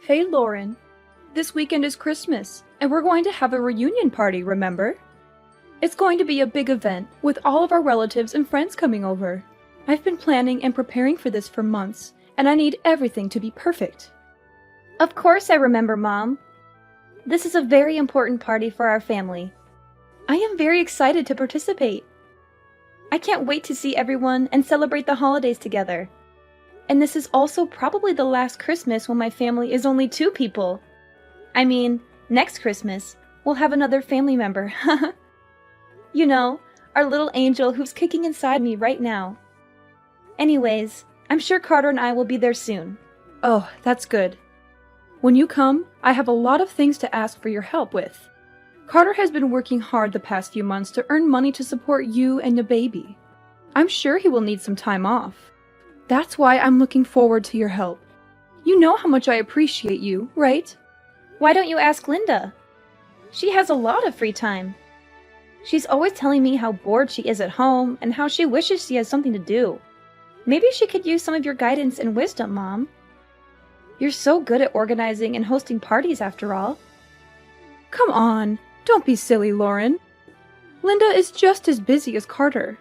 Hey Lauren, this weekend is Christmas, and we're going to have a reunion party, remember? It's going to be a big event, with all of our relatives and friends coming over. I've been planning and preparing for this for months, and I need everything to be perfect. Of course I remember, Mom. This is a very important party for our family. I am very excited to participate. I can't wait to see everyone and celebrate the holidays together. And this is also probably the last Christmas when my family is only 2 people. I mean, next Christmas, we'll have another family member. You know, our little angel who's kicking inside me right now. Anyways, I'm sure Carter and I will be there soon. Oh, that's good. When you come, I have a lot of things to ask for your help with. Carter has been working hard the past few months to earn money to support you and the baby. I'm sure he will need some time off. That's why I'm looking forward to your help. You know how much I appreciate you, right? Why don't you ask Linda? She has a lot of free time. She's always telling me how bored she is at home and how she wishes she has something to do. Maybe she could use some of your guidance and wisdom, Mom. You're so good at organizing and hosting parties after all. Come on, don't be silly, Lauren. Linda is just as busy as Carter.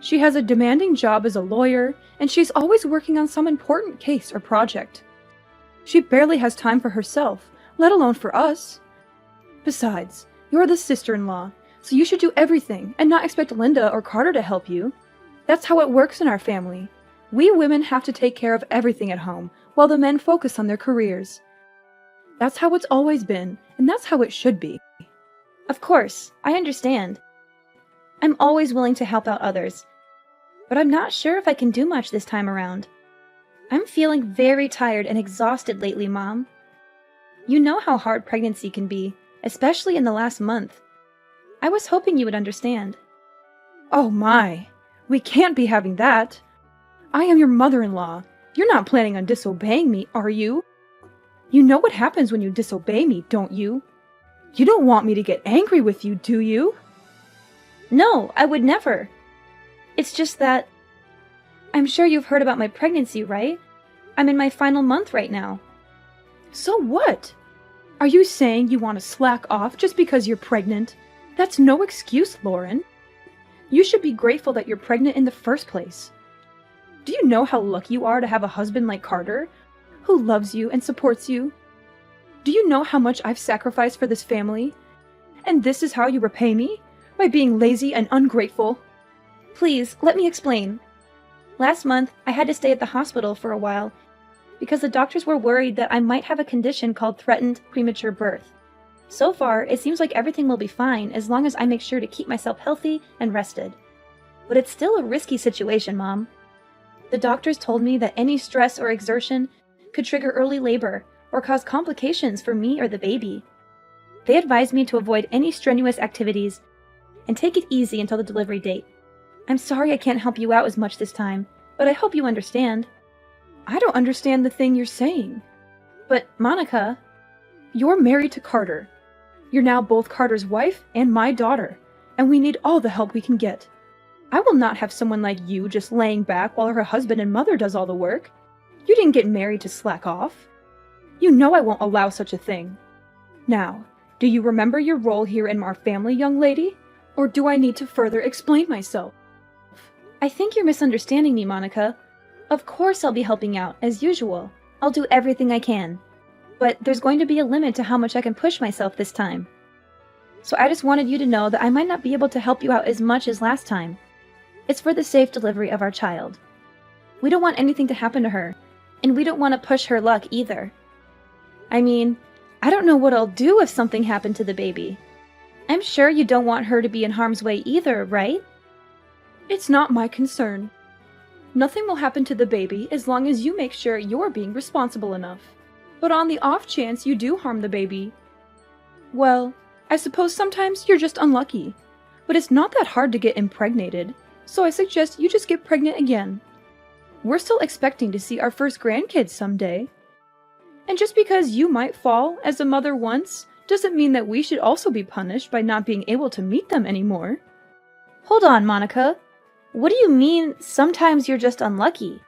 She has a demanding job as a lawyer, and she's always working on some important case or project. She barely has time for herself, let alone for us. Besides, you're the sister-in-law, so you should do everything and not expect Linda or Carter to help you. That's how it works in our family. We women have to take care of everything at home, while the men focus on their careers. That's how it's always been, and that's how it should be. Of course, I understand. I'm always willing to help out others, but I'm not sure if I can do much this time around. I'm feeling very tired and exhausted lately, Mom. You know how hard pregnancy can be, especially in the last month. I was hoping you would understand. Oh my, we can't be having that. I am your mother-in-law. You're not planning on disobeying me, are you? You know what happens when you disobey me, don't you? You don't want me to get angry with you, do you? No, I would never. It's just that... I'm sure you've heard about my pregnancy, right? I'm in my final month right now. So what? Are you saying you want to slack off just because you're pregnant? That's no excuse, Lauren. You should be grateful that you're pregnant in the first place. Do you know how lucky you are to have a husband like Carter, who loves you and supports you? Do you know how much I've sacrificed for this family? And this is how you repay me? By being lazy and ungrateful? Please, let me explain. Last month, I had to stay at the hospital for a while because the doctors were worried that I might have a condition called threatened premature birth. So far, it seems like everything will be fine as long as I make sure to keep myself healthy and rested. But it's still a risky situation, Mom. The doctors told me that any stress or exertion could trigger early labor or cause complications for me or the baby. They advised me to avoid any strenuous activities and take it easy until the delivery date. I'm sorry I can't help you out as much this time, but I hope you understand. I don't understand the thing you're saying. But, Monica... You're married to Carter. You're now both Carter's wife and my daughter, and we need all the help we can get. I will not have someone like you just laying back while her husband and mother does all the work. You didn't get married to slack off. You know I won't allow such a thing. Now, do you remember your role here in our family, young lady? Or do I need to further explain myself? I think you're misunderstanding me, Monica. Of course I'll be helping out, as usual. I'll do everything I can. But there's going to be a limit to how much I can push myself this time. So I just wanted you to know that I might not be able to help you out as much as last time. It's for the safe delivery of our child. We don't want anything to happen to her, and we don't want to push her luck either. I mean, I don't know what I'll do if something happened to the baby. I'm sure you don't want her to be in harm's way either, right? It's not my concern. Nothing will happen to the baby as long as you make sure you're being responsible enough. But on the off chance you do harm the baby, well, I suppose sometimes you're just unlucky. But it's not that hard to get impregnated, so I suggest you just get pregnant again. We're still expecting to see our first grandkids someday. And just because you might fall as a mother once, doesn't mean that we should also be punished by not being able to meet them anymore. Hold on, Monica. What do you mean, sometimes you're just unlucky?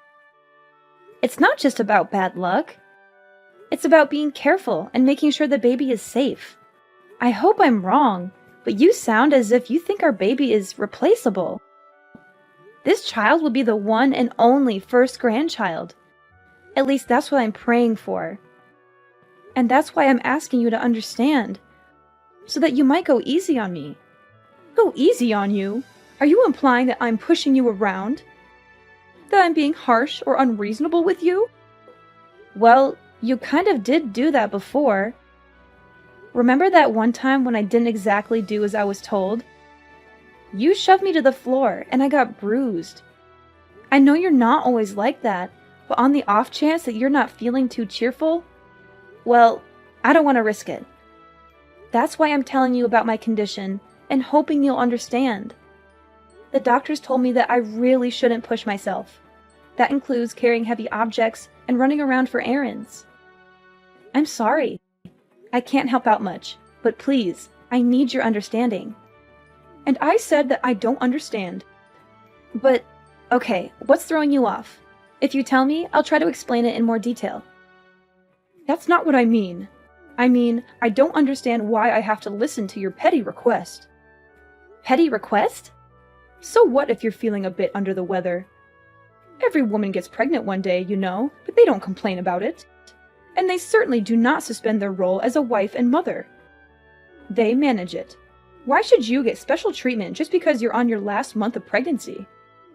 It's not just about bad luck. It's about being careful and making sure the baby is safe. I hope I'm wrong, but you sound as if you think our baby is replaceable. This child will be the one and only first grandchild. At least that's what I'm praying for. And that's why I'm asking you to understand, so that you might go easy on me. Go easy on you? Are you implying that I'm pushing you around? That I'm being harsh or unreasonable with you? Well, you kind of did do that before. Remember that one time when I didn't exactly do as I was told? You shoved me to the floor and I got bruised. I know you're not always like that, but on the off chance that you're not feeling too cheerful, well, I don't want to risk it. That's why I'm telling you about my condition and hoping you'll understand. The doctors told me that I really shouldn't push myself. That includes carrying heavy objects and running around for errands. I'm sorry. I can't help out much, but please, I need your understanding. And I said that I don't understand. But, okay, what's throwing you off? If you tell me, I'll try to explain it in more detail. That's not what I mean. I mean, I don't understand why I have to listen to your petty request. Petty request? So what if you're feeling a bit under the weather? Every woman gets pregnant one day, you know, but they don't complain about it. And they certainly do not suspend their role as a wife and mother. They manage it. Why should you get special treatment just because you're on your last month of pregnancy?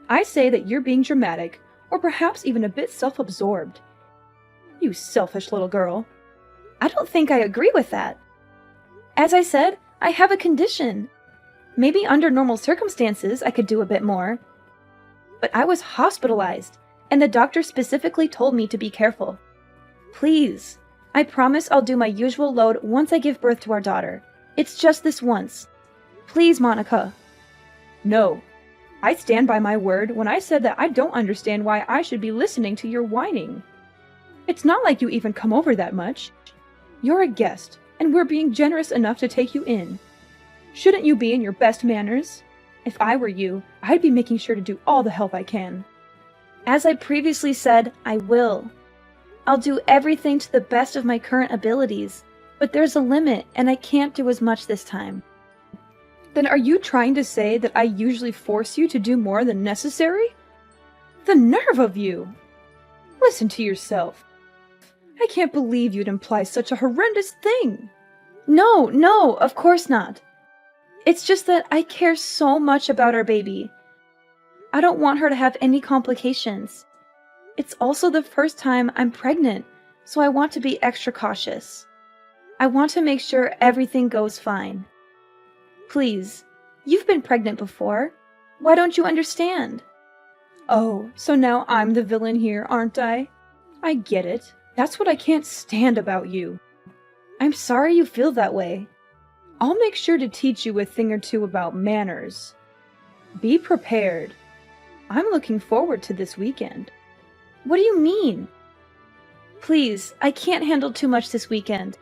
I say that you're being dramatic, or perhaps even a bit self-absorbed. You selfish little girl. I don't think I agree with that. As I said, I have a condition. Maybe under normal circumstances I could do a bit more. But I was hospitalized, and the doctor specifically told me to be careful. Please, I promise I'll do my usual load once I give birth to our daughter. It's just this once. Please, Monica. No. I stand by my word when I said that I don't understand why I should be listening to your whining. It's not like you even come over that much. You're a guest, and we're being generous enough to take you in. Shouldn't you be in your best manners? If I were you, I'd be making sure to do all the help I can. As I previously said, I will. I'll do everything to the best of my current abilities, but there's a limit, and I can't do as much this time. Then are you trying to say that I usually force you to do more than necessary? The nerve of you! Listen to yourself. I can't believe you'd imply such a horrendous thing. No, of course not. It's just that I care so much about our baby. I don't want her to have any complications. It's also the first time I'm pregnant, so I want to be extra cautious. I want to make sure everything goes fine. Please, you've been pregnant before. Why don't you understand? Oh, so now I'm the villain here, aren't I? I get it. That's what I can't stand about you. I'm sorry you feel that way. I'll make sure to teach you a thing or two about manners. Be prepared. I'm looking forward to this weekend. What do you mean? Please, I can't handle too much this weekend.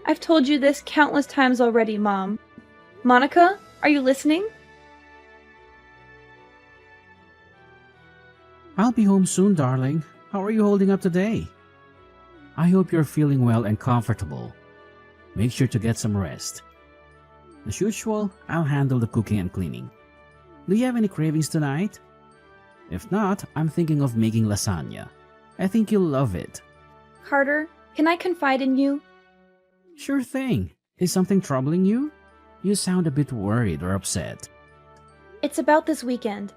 I've told you this countless times already, Mom. Monica, are you listening? I'll be home soon, darling. How are you holding up today? I hope you're feeling well and comfortable. Make sure to get some rest. As usual, I'll handle the cooking and cleaning. Do you have any cravings tonight? If not, I'm thinking of making lasagna. I think you'll love it. Carter, can I confide in you? Sure thing. Is something troubling you? You sound a bit worried or upset. It's about this weekend.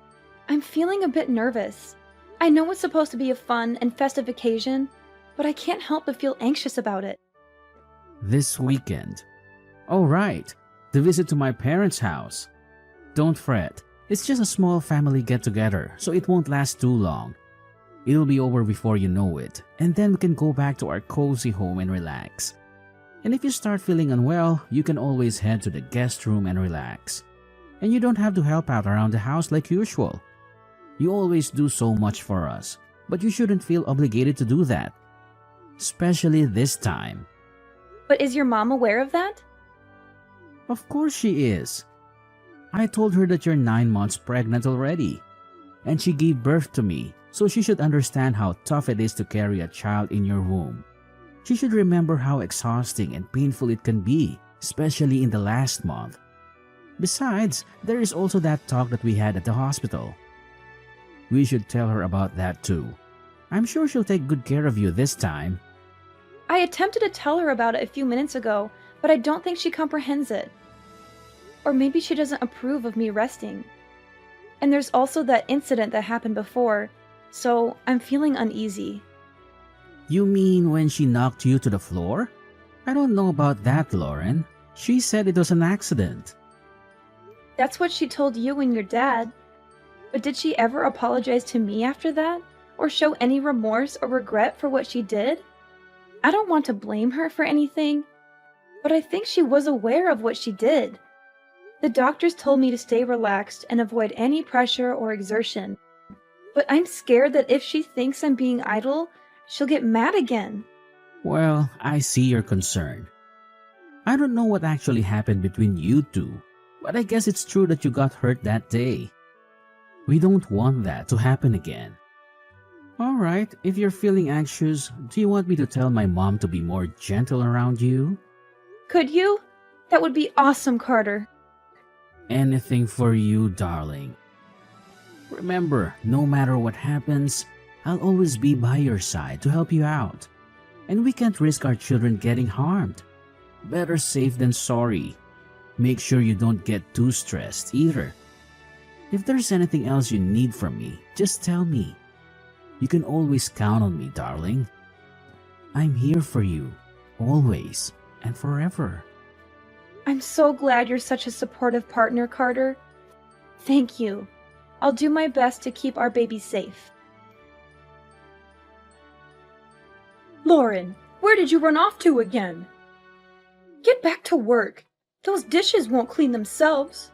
I'm feeling a bit nervous. I know it's supposed to be a fun and festive occasion, but I can't help but feel anxious about it. This weekend? Oh, right. The visit to my parents' house. Don't fret. It's just a small family get-together, so it won't last too long. It'll be over before you know it, and then we can go back to our cozy home and relax. And if you start feeling unwell, you can always head to the guest room and relax. And you don't have to help out around the house like usual. You always do so much for us, but you shouldn't feel obligated to do that. Especially this time. But is your mom aware of that? Of course she is. I told her that you're 9 months pregnant already. And she gave birth to me, so she should understand how tough it is to carry a child in your womb. She should remember how exhausting and painful it can be, especially in the last month. Besides, there is also that talk that we had at the hospital. We should tell her about that too. I'm sure she'll take good care of you this time. I attempted to tell her about it a few minutes ago, but I don't think she comprehends it. Or maybe she doesn't approve of me resting. And there's also that incident that happened before, so I'm feeling uneasy. You mean when she knocked you to the floor? I don't know about that, Lauren. She said it was an accident. That's what she told you and your dad. But did she ever apologize to me after that? Or show any remorse or regret for what she did? I don't want to blame her for anything, but I think she was aware of what she did. The doctors told me to stay relaxed and avoid any pressure or exertion. But I'm scared that if she thinks I'm being idle, she'll get mad again. Well, I see your concern. I don't know what actually happened between you two, but I guess it's true that you got hurt that day. We don't want that to happen again. Alright, if you're feeling anxious, do you want me to tell my mom to be more gentle around you? Could you? That would be awesome, Carter. Anything for you, darling. Remember, no matter what happens, I'll always be by your side to help you out. And we can't risk our children getting harmed. Better safe than sorry. Make sure you don't get too stressed either. If there's anything else you need from me, just tell me. You can always count on me, darling. I'm here for you, always and forever. I'm so glad you're such a supportive partner, Carter. Thank you. I'll do my best to keep our baby safe. Lauren, where did you run off to again? Get back to work. Those dishes won't clean themselves.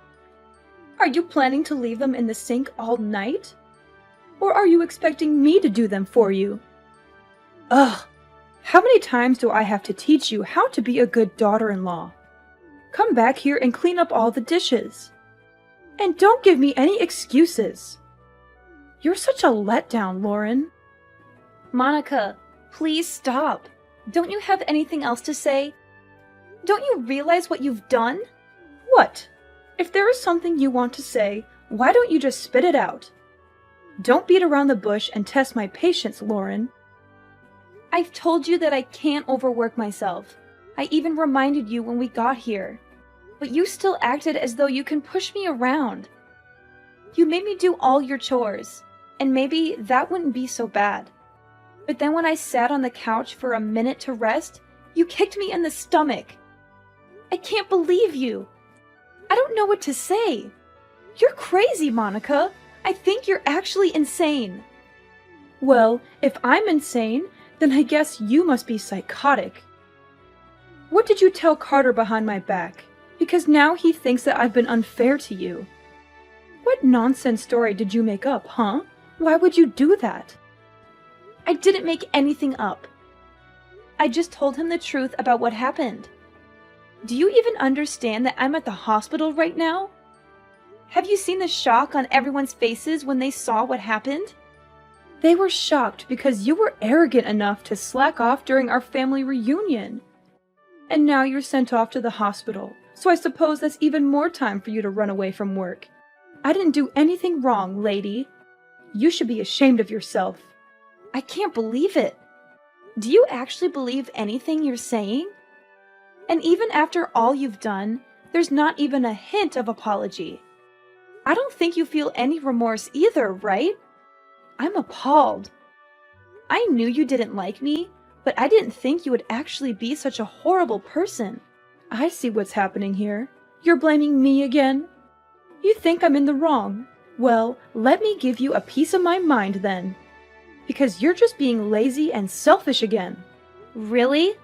Are you planning to leave them in the sink all night? Or are you expecting me to do them for you? Ugh! How many times do I have to teach you how to be a good daughter-in-law? Come back here and clean up all the dishes. And don't give me any excuses. You're such a letdown, Lauren. Monica, please stop. Don't you have anything else to say? Don't you realize what you've done? What? If there is something you want to say, why don't you just spit it out? Don't beat around the bush and test my patience, Lauren. I've told you that I can't overwork myself. I even reminded you when we got here. But you still acted as though you can push me around. You made me do all your chores, and maybe that wouldn't be so bad. But then when I sat on the couch for a minute to rest, you kicked me in the stomach. I can't believe you. I don't know what to say. You're crazy, Monica. I think you're actually insane. Well, if I'm insane, then I guess you must be psychotic. What did you tell Carter behind my back? Because now he thinks that I've been unfair to you. What nonsense story did you make up, huh? Why would you do that? I didn't make anything up. I just told him the truth about what happened. Do you even understand that I'm at the hospital right now? Have you seen the shock on everyone's faces when they saw what happened? They were shocked because you were arrogant enough to slack off during our family reunion. And now you're sent off to the hospital, so I suppose that's even more time for you to run away from work. I didn't do anything wrong, lady. You should be ashamed of yourself. I can't believe it. Do you actually believe anything you're saying? And even after all you've done, there's not even a hint of apology. I don't think you feel any remorse either, right? I'm appalled. I knew you didn't like me, but I didn't think you would actually be such a horrible person. I see what's happening here. You're blaming me again? You think I'm in the wrong? Well, let me give you a piece of my mind then. Because you're just being lazy and selfish again. Really?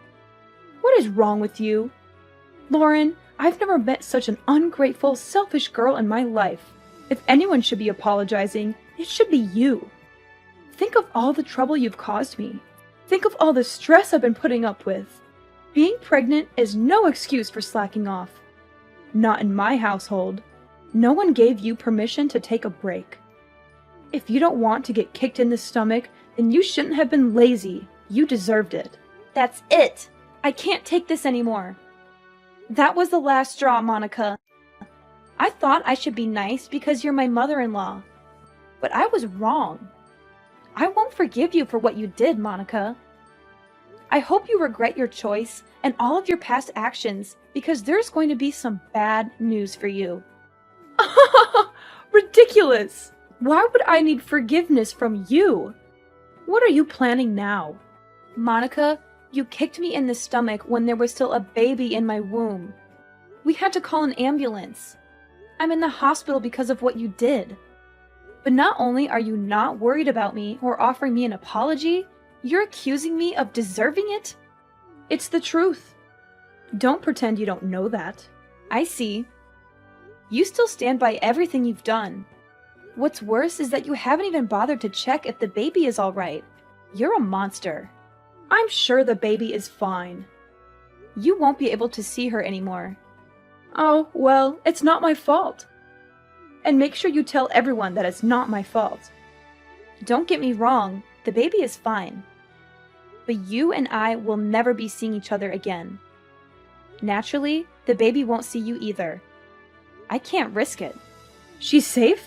What is wrong with you? Lauren, I've never met such an ungrateful, selfish girl in my life. If anyone should be apologizing, it should be you. Think of all the trouble you've caused me. Think of all the stress I've been putting up with. Being pregnant is no excuse for slacking off. Not in my household. No one gave you permission to take a break. If you don't want to get kicked in the stomach, then you shouldn't have been lazy. You deserved it. That's it! I can't take this anymore. That was the last straw, Monica. I thought I should be nice because you're my mother-in-law. But I was wrong. I won't forgive you for what you did, Monica. I hope you regret your choice and all of your past actions because there's going to be some bad news for you. Ridiculous! Why would I need forgiveness from you? What are you planning now? Monica, you kicked me in the stomach when there was still a baby in my womb. We had to call an ambulance. I'm in the hospital because of what you did. But not only are you not worried about me or offering me an apology, you're accusing me of deserving it? It's the truth. Don't pretend you don't know that. I see. You still stand by everything you've done. What's worse is that you haven't even bothered to check if the baby is all right. You're a monster. I'm sure the baby is fine. You won't be able to see her anymore. Oh, well, it's not my fault. And make sure you tell everyone that it's not my fault. Don't get me wrong, the baby is fine. But you and I will never be seeing each other again. Naturally, the baby won't see you either. I can't risk it. She's safe?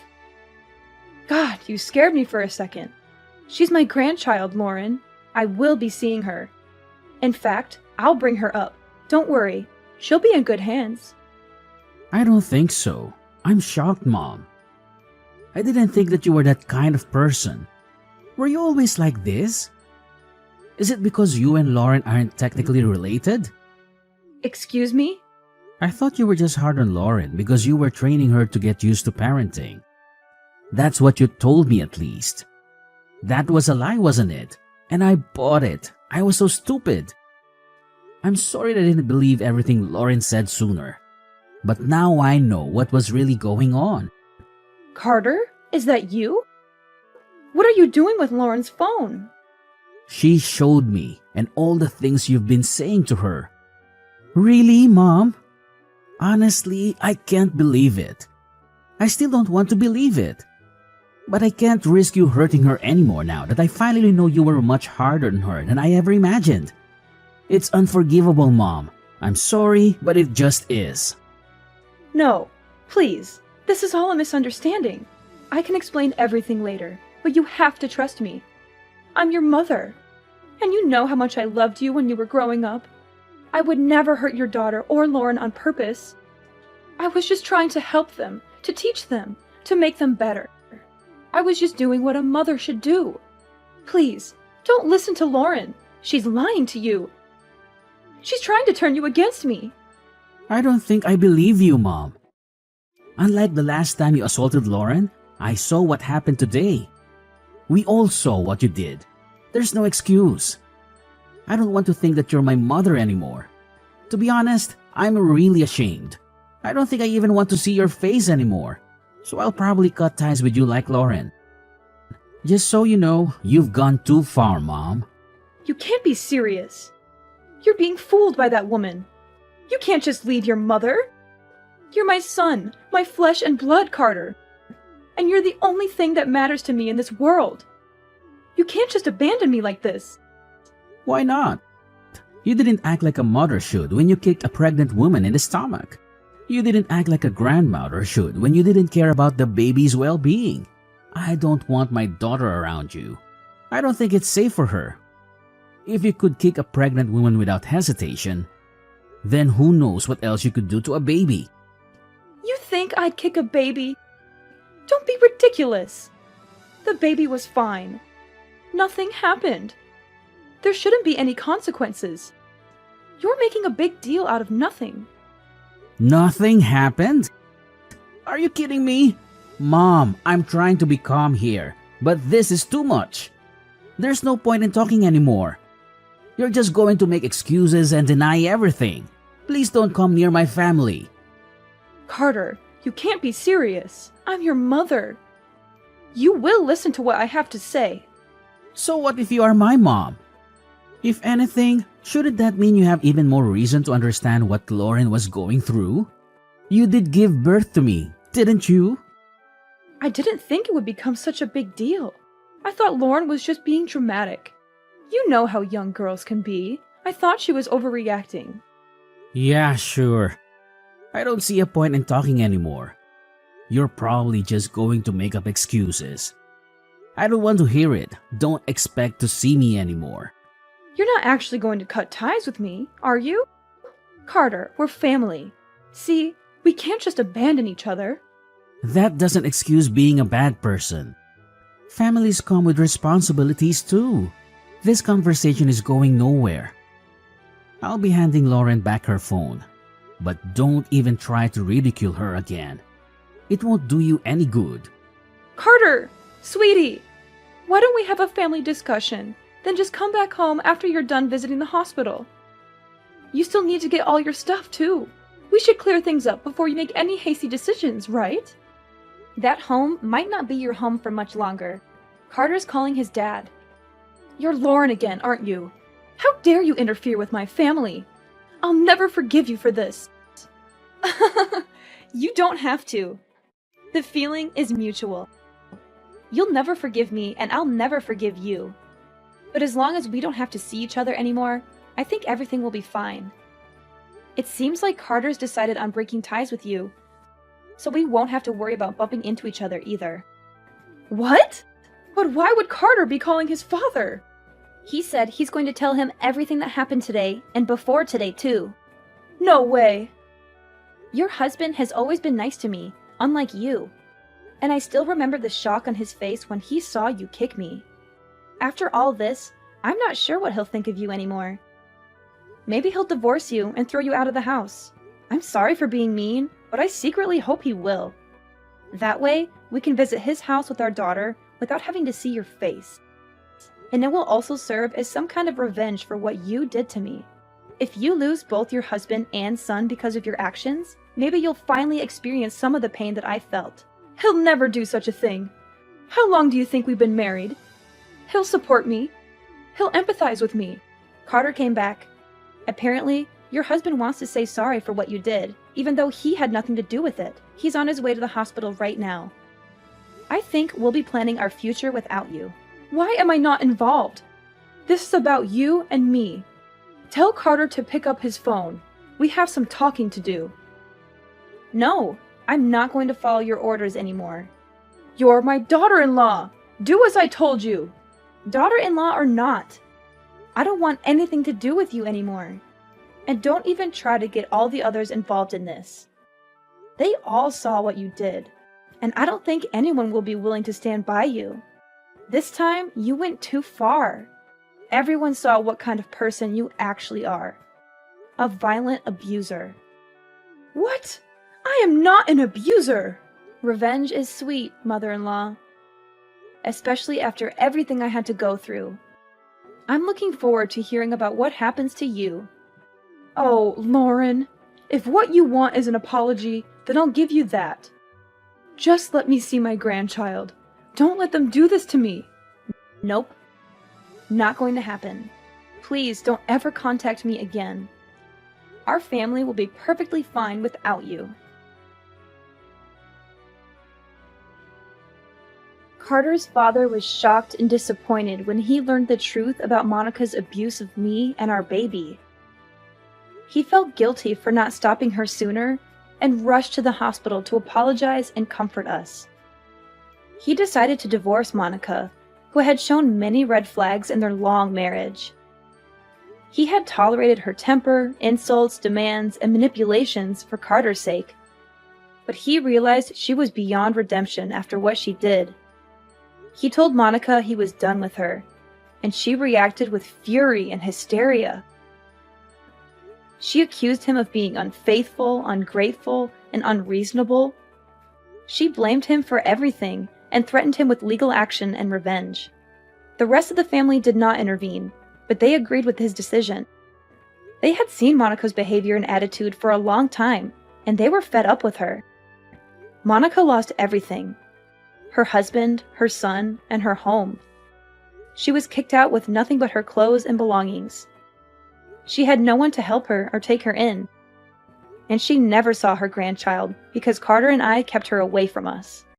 God, you scared me for a second. She's my grandchild, Lauren. I will be seeing her. In fact, I'll bring her up. Don't worry, she'll be in good hands. I don't think so. I'm shocked, Mom. I didn't think that you were that kind of person. Were you always like this? Is it because you and Lauren aren't technically related? Excuse me? I thought you were just hard on Lauren because you were training her to get used to parenting. That's what you told me, at least. That was a lie, wasn't it? And I bought it. I was so stupid. I'm sorry that I didn't believe everything Lauren said sooner. But now I know what was really going on. Carter, is that you? What are you doing with Lauren's phone? She showed me, and all the things you've been saying to her. Really, Mom? Honestly, I can't believe it. I still don't want to believe it. But I can't risk you hurting her anymore now that I finally know you were much harder on her than I ever imagined. It's unforgivable, Mom. I'm sorry, but it just is. No, please. This is all a misunderstanding. I can explain everything later, but you have to trust me. I'm your mother, and you know how much I loved you when you were growing up. I would never hurt your daughter or Lauren on purpose. I was just trying to help them, to teach them, to make them better. I was just doing what a mother should do. Please, don't listen to Lauren. She's lying to you. She's trying to turn you against me. I don't think I believe you, Mom. Unlike the last time you assaulted Lauren, I saw what happened today. We all saw what you did. There's no excuse. I don't want to think that you're my mother anymore. To be honest, I'm really ashamed. I don't think I even want to see your face anymore. So I'll probably cut ties with you like Lauren. Just so you know, you've gone too far, Mom. You can't be serious. You're being fooled by that woman. You can't just leave your mother. You're my son, my flesh and blood, Carter. And you're the only thing that matters to me in this world. You can't just abandon me like this. Why not? You didn't act like a mother should when you kicked a pregnant woman in the stomach. You didn't act like a grandmother should when you didn't care about the baby's well-being. I don't want my daughter around you. I don't think it's safe for her. If you could kick a pregnant woman without hesitation, then who knows what else you could do to a baby. You think I'd kick a baby? Don't be ridiculous. The baby was fine. Nothing happened. There shouldn't be any consequences. You're making a big deal out of nothing. Nothing happened? Are you kidding me? Mom, I'm trying to be calm here, but this is too much. There's no point in talking anymore. You're just going to make excuses and deny everything. Please don't come near my family. Carter, you can't be serious. I'm your mother. You will listen to what I have to say. So what if you are my mom? If anything, shouldn't that mean you have even more reason to understand what Lauren was going through? You did give birth to me, didn't you? I didn't think it would become such a big deal. I thought Lauren was just being dramatic. You know how young girls can be. I thought she was overreacting. Yeah, sure. I don't see a point in talking anymore. You're probably just going to make up excuses. I don't want to hear it. Don't expect to see me anymore. You're not actually going to cut ties with me, are you? Carter, we're family. See, we can't just abandon each other. That doesn't excuse being a bad person. Families come with responsibilities too. This conversation is going nowhere. I'll be handing Lauren back her phone, but don't even try to ridicule her again. It won't do you any good. Carter! Sweetie! Why don't we have a family discussion? Then just come back home after you're done visiting the hospital. You still need to get all your stuff too. We should clear things up before you make any hasty decisions, right? That home might not be your home for much longer. Carter's calling his dad. You're Lauren again, aren't you? How dare you interfere with my family? I'll never forgive you for this. You don't have to. The feeling is mutual. You'll never forgive me, and I'll never forgive you. But as long as we don't have to see each other anymore, I think everything will be fine. It seems like Carter's decided on breaking ties with you, so we won't have to worry about bumping into each other either. What? But why would Carter be calling his father? He said he's going to tell him everything that happened today, and before today too. No way. Your husband has always been nice to me, unlike you. And I still remember the shock on his face when he saw you kick me. After all this, I'm not sure what he'll think of you anymore. Maybe he'll divorce you and throw you out of the house. I'm sorry for being mean, but I secretly hope he will. That way, we can visit his house with our daughter without having to see your face. And it will also serve as some kind of revenge for what you did to me. If you lose both your husband and son because of your actions, maybe you'll finally experience some of the pain that I felt. He'll never do such a thing. How long do you think we've been married? He'll support me. He'll empathize with me. Carter came back. Apparently, your husband wants to say sorry for what you did, even though he had nothing to do with it. He's on his way to the hospital right now. I think we'll be planning our future without you. Why am I not involved? This is about you and me. Tell Carter to pick up his phone. We have some talking to do. No, I'm not going to follow your orders anymore. You're my daughter-in-law. Do as I told you. Daughter-in-law or not, I don't want anything to do with you anymore. And don't even try to get all the others involved in this. They all saw what you did, and I don't think anyone will be willing to stand by you. This time, you went too far. Everyone saw what kind of person you actually are. A violent abuser. What? I am not an abuser! Revenge is sweet, mother-in-law. Especially after everything I had to go through. I'm looking forward to hearing about what happens to you. Oh, Lauren, if what you want is an apology, then I'll give you that. Just let me see my grandchild. Don't let them do this to me. Nope. Not going to happen. Please don't ever contact me again. Our family will be perfectly fine without you. Carter's father was shocked and disappointed when he learned the truth about Monica's abuse of me and our baby. He felt guilty for not stopping her sooner and rushed to the hospital to apologize and comfort us. He decided to divorce Monica, who had shown many red flags in their long marriage. He had tolerated her temper, insults, demands, and manipulations for Carter's sake. But he realized she was beyond redemption after what she did. He told Monica he was done with her, and she reacted with fury and hysteria. She accused him of being unfaithful, ungrateful, and unreasonable. She blamed him for everything and threatened him with legal action and revenge. The rest of the family did not intervene, but they agreed with his decision. They had seen Monica's behavior and attitude for a long time, and they were fed up with her. Monica lost everything: her husband, her son, and her home. She was kicked out with nothing but her clothes and belongings. She had no one to help her or take her in. And she never saw her grandchild because Carter and I kept her away from us.